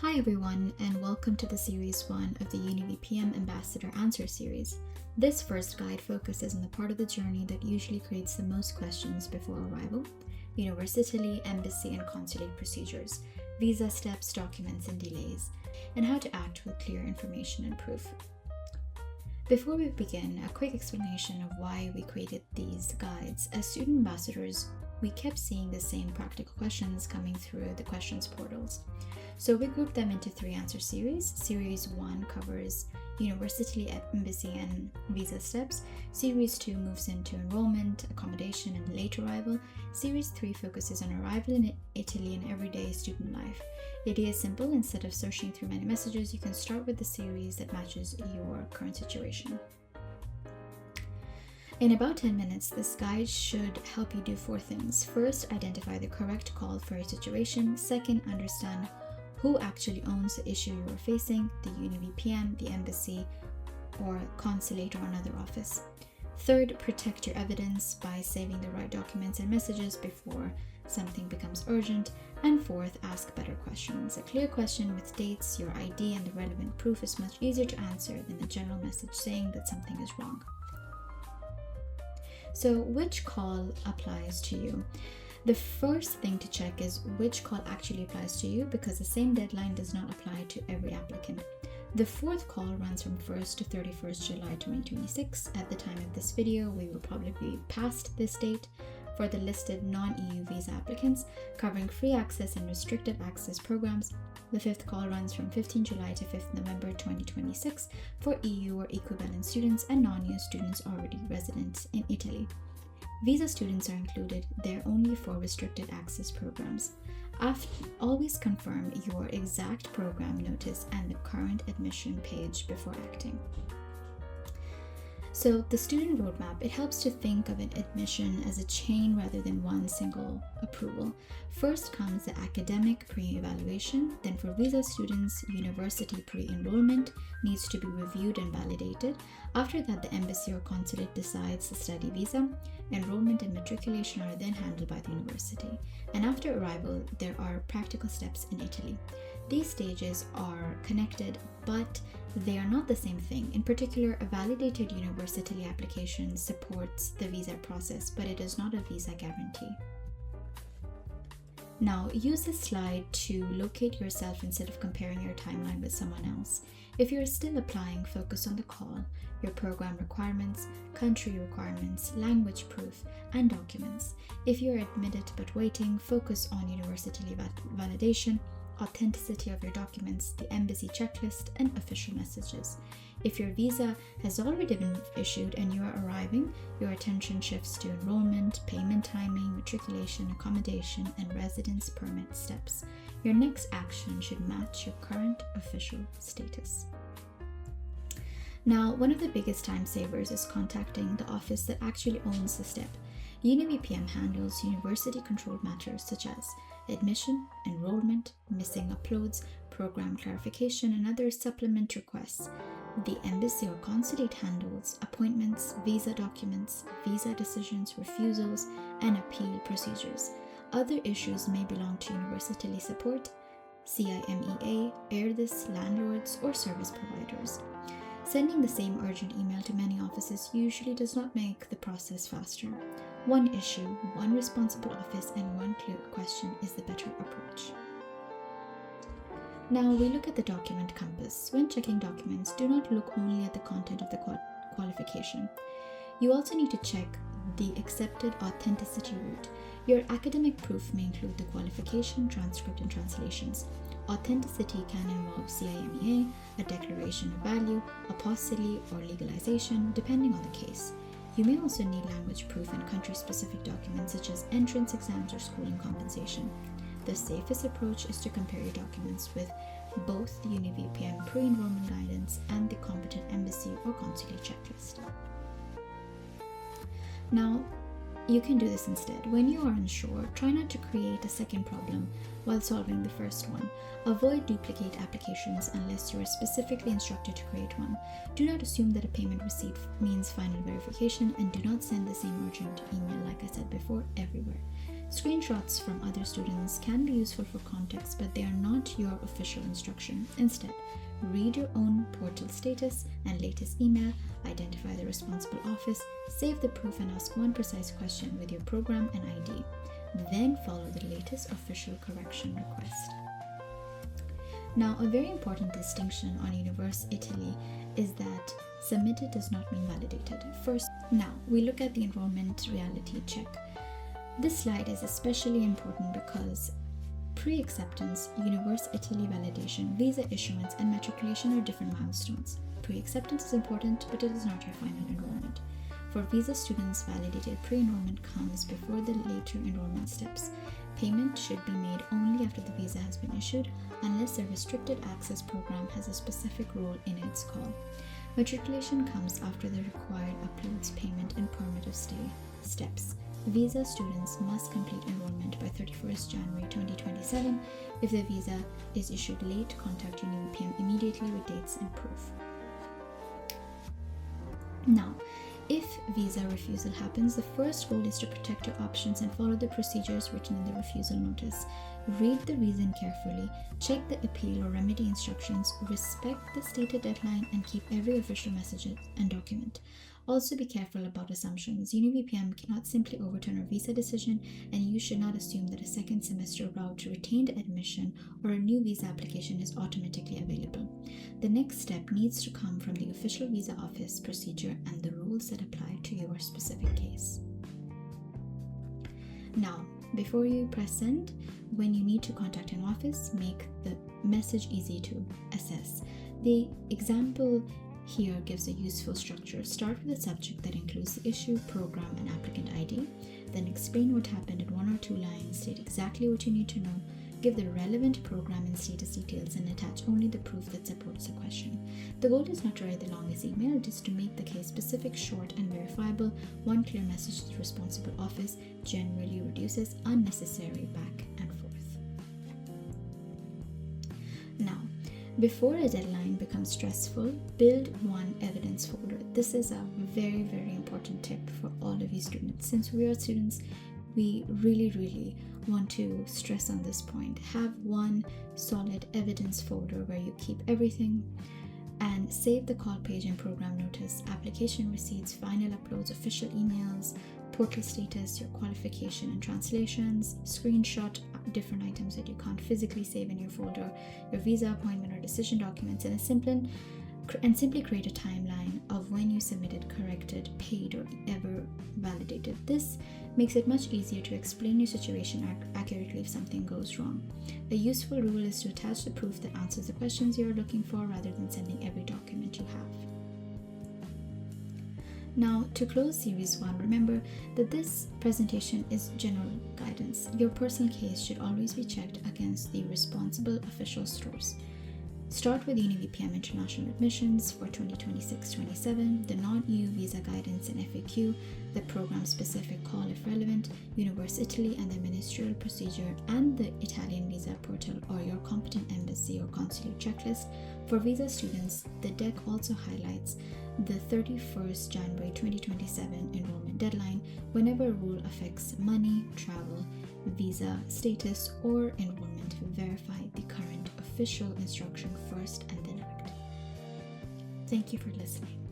Hi everyone, and welcome to the Series 1 of the UNIVPM Ambassador Answer Series. This first guide focuses on the part of the journey that usually creates the most questions before arrival: Universitaly, embassy, and consulate procedures, visa steps, documents, and delays, and how to act with clear information and proof. Before we begin, a quick explanation of why we created these guides. As student ambassadors, we kept seeing the same practical questions coming through the questions portals. So we grouped them into 3 answer series. Series 1 covers Universitaly, embassy, and visa steps. Series 2 moves into enrollment, accommodation, and late arrival. Series 3 focuses on arrival in Italy and everyday student life. The idea is simple. Instead of searching through many messages, you can start with the series that matches your current situation. In about 10 minutes, this guide should help you do 4 things. First, identify the correct call for your situation. Second, understand who actually owns the issue you are facing: the UNIVPM, the embassy, or consulate, or another office. Third, protect your evidence by saving the right documents and messages before something becomes urgent. And fourth, ask better questions. A clear question with dates, your ID, and the relevant proof is much easier to answer than a general message saying that something is wrong. So which call applies to you? The first thing to check is which call actually applies to you, because the same deadline does not apply to every applicant. The 4th call runs from 1st to 31st July 2026. At the time of this video, we will probably be past this date for the listed non-EU visa applicants, covering free access and restricted access programs. The 5th call runs from 15 July to 5th November 2026 for EU or equivalent students and non-EU students already resident in Italy. Visa students are included. They're only for restricted access programs. Always confirm your exact program notice and the current admission page before acting. So the student roadmap, it helps to think of an admission as a chain rather than one single approval. First comes the academic pre-evaluation. Then for visa students, university pre-enrollment needs to be reviewed and validated. After that, the embassy or consulate decides the study visa. Enrollment and matriculation are then handled by the university. And after arrival, there are practical steps in Italy. These stages are connected, but they are not the same thing. In particular, a validated Universitaly application supports the visa process, but it is not a visa guarantee. Now, use this slide to locate yourself instead of comparing your timeline with someone else. If you're still applying, focus on the call, your program requirements, country requirements, language proof, and documents. If you're admitted but waiting, focus on Universitaly validation, authenticity of your documents, the embassy checklist, and official messages. If your visa has already been issued and you are arriving, your attention shifts to enrollment, payment timing, matriculation, accommodation, and residence permit steps. Your next action should match your current official status. Now, one of the biggest time savers is contacting the office that actually owns the step. UNIVPM handles university-controlled matters such as admission, enrollment, missing uploads, program clarification, and other supplement requests. The embassy or consulate handles appointments, visa documents, visa decisions, refusals, and appeal procedures. Other issues may belong to Universitaly support, CIMEA, AirThis, landlords, or service providers. Sending the same urgent email to many offices usually does not make the process faster. One issue, one responsible office, and one clear question is the better approach. Now we look at the document compass. When checking documents, do not look only at the content of the qualification. You also need to check the accepted authenticity route. Your academic proof may include the qualification, transcript, and translations. Authenticity can involve CIMEA, a declaration of value, apostille, or legalization, depending on the case. You may also need language proof and country-specific documents such as entrance exams or schooling compensation. The safest approach is to compare your documents with both the UNIVPM pre-enrollment guidance and the competent embassy or consulate checklist. Now, you can do this instead. When you are unsure, try not to create a second problem while solving the first one. Avoid duplicate applications unless you are specifically instructed to create one. Do not assume that a payment receipt means final verification, and do not send the same urgent email, like I said before, everywhere. Screenshots from other students can be useful for context, but they are not your official instruction. Instead, read your own portal status and latest email, identify the responsible office, save the proof, and ask one precise question with your program and ID. Then follow the latest official correction request. Now, a very important distinction on Universitaly is that submitted does not mean validated. First, now we look at the enrollment reality check. This slide is especially important because pre-acceptance, Universitaly validation, visa issuance, and matriculation are different milestones. Pre-acceptance is important, but it is not your final enrollment. For visa students, validated pre-enrollment comes before the later enrollment steps. Payment should be made only after the visa has been issued, unless the restricted access program has a specific role in its call. Matriculation comes after the required uploads, payment, and permit of stay steps. Visa students must complete enrollment by 31st January 2027. If the visa is issued late, contact UNIVPM immediately with dates and proof. Now, if visa refusal happens, the first goal is to protect your options and follow the procedures written in the refusal notice. Read the reason carefully, check the appeal or remedy instructions, respect the stated deadline, and keep every official message and document. Also, be careful about assumptions. UNIVPM cannot simply overturn a visa decision, and you should not assume that a second semester route to retained admission or a new visa application is automatically available. The next step needs to come from the official visa office procedure and the rules that apply to your specific case. Now, before you press send, when you need to contact an office, make the message easy to assess. The example here gives a useful structure. Start with a subject that includes the issue, program, and applicant ID. Then explain what happened in 1 or 2 lines, state exactly what you need to know, give the relevant program and status details, and attach only the proof that supports the question. The goal is not to write the longest email, it is to make the case specific, short, and verifiable. One clear message to the responsible office generally reduces unnecessary back and forth. Now, before a deadline becomes stressful, build one evidence folder. This is a very, very important tip for all of you students. Since we are students, we really want to stress on this point. Have one solid evidence folder where you keep everything, and save the call page and program notice, application receipts, final uploads, official emails, portal status, your qualification and translations, screenshot different items that you can't physically save in your folder, your visa appointment or decision documents, and simply create a timeline of when you submitted, corrected, paid, or ever validated. This makes it much easier to explain your situation accurately if something goes wrong. A useful rule is to attach the proof that answers the questions you are looking for rather than sending every document you have. Now, to close Series 1, remember that this presentation is general guidance. Your personal case should always be checked against the responsible official source. Start with UNIVPM International Admissions for 2026-27, the non-EU visa guidance and FAQ, the program-specific call if relevant, Universitaly and the ministerial procedure, and the Italian visa portal or your competent embassy or consulate checklist. For visa students, the deck also highlights the 31st January 2027 enrollment deadline whenever a rule affects money, travel, visa status, or enrollment. Verify the current official instruction first and then act. Thank you for listening.